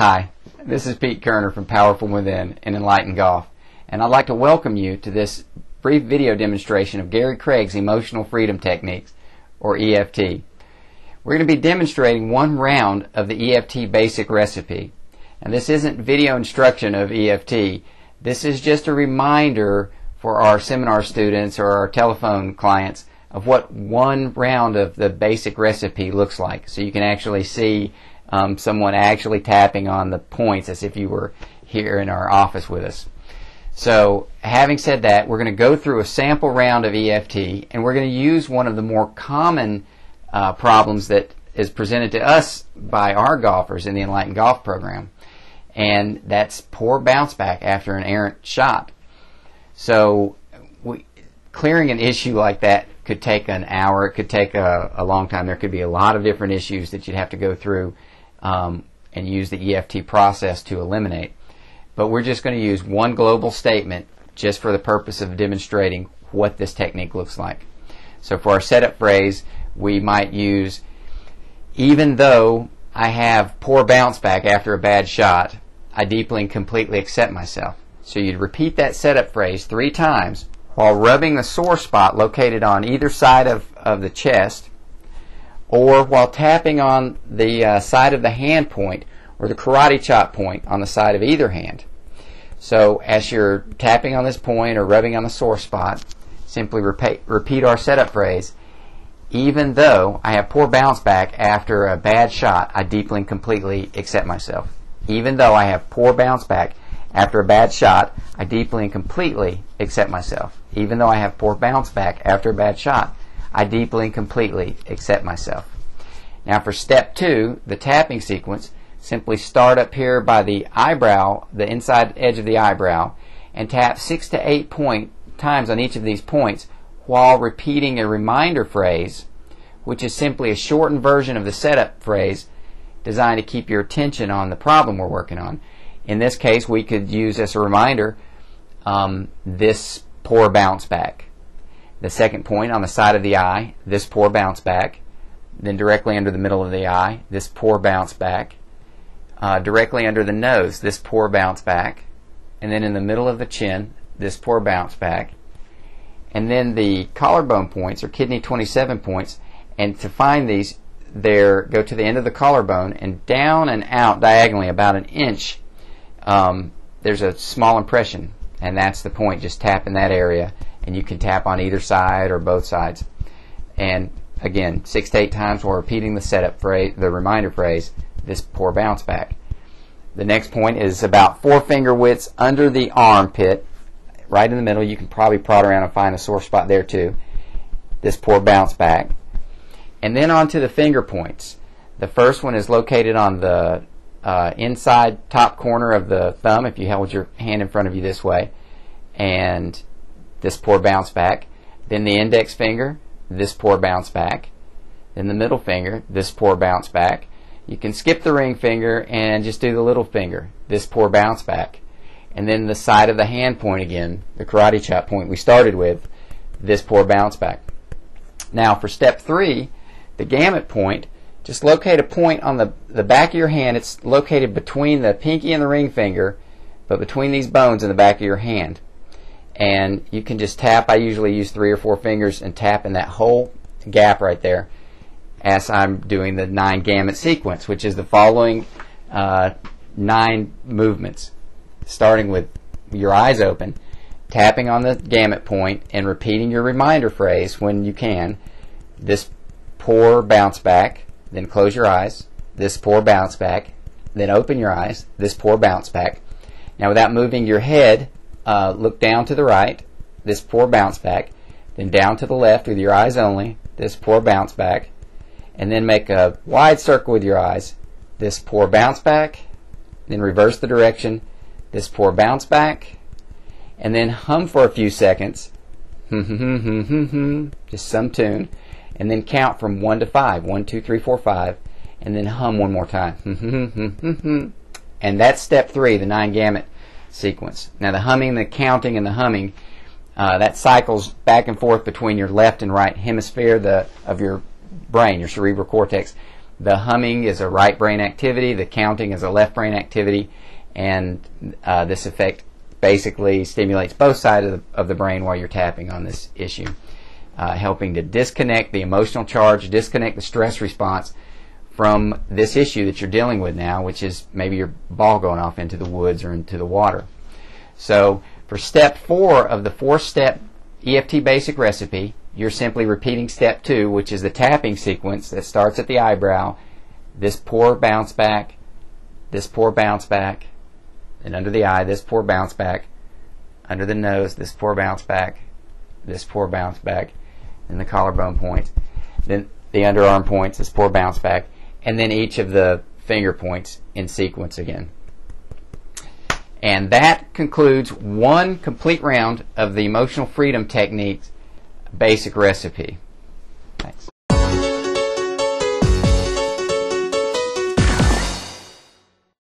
Hi, this is Pete Kerner from Powerful Within and Enlightened Golf, and I'd like to welcome you to this brief video demonstration of Gary Craig's Emotional Freedom Techniques, or EFT. We're going to be demonstrating one round of the EFT basic recipe. And this isn't video instruction of EFT. This is just a reminder for our seminar students or our telephone clients of what one round of the basic recipe looks like. So you can actually see someone actually tapping on the points as if you were here in our office with us. So having said that, we're going to go through a sample round of EFT, and we're going to use one of the more common problems that is presented to us by our golfers in the Enlightened Golf program, and that's poor bounce back after an errant shot. So clearing an issue like that could take an hour, it could take a long time. There could be a lot of different issues that you'd have to go through and use the EFT process to eliminate. But we're just going to use one global statement just for the purpose of demonstrating what this technique looks like. So for our setup phrase, we might use, even though I have poor bounce back after a bad shot, I deeply and completely accept myself. So you'd repeat that setup phrase 3 times while rubbing the sore spot located on either side of the chest, or while tapping on the side of the hand point or the karate chop point on the side of either hand. So as you're tapping on this point or rubbing on the sore spot, simply repeat our setup phrase, even though I have poor bounce back after a bad shot, I deeply and completely accept myself. Even though I have poor bounce back after a bad shot, I deeply and completely accept myself. Even though I have poor bounce back after a bad shot, I deeply and completely accept myself. Now for step 2, the tapping sequence, simply start up here by the eyebrow, the inside edge of the eyebrow, and tap 6 to 8 times on each of these points while repeating a reminder phrase, which is simply a shortened version of the setup phrase designed to keep your attention on the problem we're working on. In this case, we could use as a reminder this poor bounce back. The second point on the side of the eye, this poor bounce back. Then directly under the middle of the eye, this poor bounce back. Directly under the nose, this poor bounce back. And then in the middle of the chin, this poor bounce back. And then the collarbone points, or kidney 27 points, and to find these, go to the end of the collarbone and down and out diagonally about an inch. There's a small impression, and that's the point. Just tap in that area, and you can tap on either side or both sides. And again, 6 to 8 times while repeating the setup phrase, the reminder phrase, this poor bounce back. The next point is about 4 finger widths under the armpit, right in the middle. You can probably prod around and find a sore spot there too. This poor bounce back. And then on to the finger points. The first one is located on the inside top corner of the thumb, if you held your hand in front of you this way, and this poor bounce back. Then the index finger, this poor bounce back. Then the middle finger, this poor bounce back. You can skip the ring finger and just do the little finger, this poor bounce back. And then the side of the hand point again, the karate chop point we started with, this poor bounce back. Now for step 3, the gamut point, just locate a point on the back of your hand. It's located between the pinky and the ring finger, but between these bones in the back of your hand. And you can just tap. I usually use 3 or 4 fingers and tap in that whole gap right there as I'm doing the 9 gamut sequence, which is the following 9 movements, starting with your eyes open, tapping on the gamut point and repeating your reminder phrase when you can, this poor bounce back, then close your eyes, this poor bounce back, then open your eyes, this poor bounce back. Now without moving your head, look down to the right, this poor bounce back, then down to the left with your eyes only, this poor bounce back, and then make a wide circle with your eyes, this poor bounce back, then reverse the direction, this poor bounce back, and then hum for a few seconds, just some tune, and then count from 1 to 5, 1, 2, 3, 4, 5, and then hum one more time. And that's step 3, the 9 gamut sequence. Now the humming, the counting, and the humming, that cycles back and forth between your left and right hemisphere of your brain, your cerebral cortex. The humming is a right brain activity, the counting is a left brain activity, and this effect basically stimulates both sides of the brain while you're tapping on this issue, helping to disconnect the emotional charge, disconnect the stress response from this issue that you're dealing with now, which is maybe your ball going off into the woods or into the water. So for step 4 of the 4-step EFT basic recipe, you're simply repeating step 2, which is the tapping sequence that starts at the eyebrow. This pour, bounce back, this pour, bounce back, and under the eye, this pour, bounce back, under the nose, this pour, bounce back, this pour, bounce back, and the collarbone points, then the underarm points, this pour, bounce back, and then each of the finger points in sequence again. And that concludes one complete round of the Emotional Freedom Techniques basic recipe. Thanks.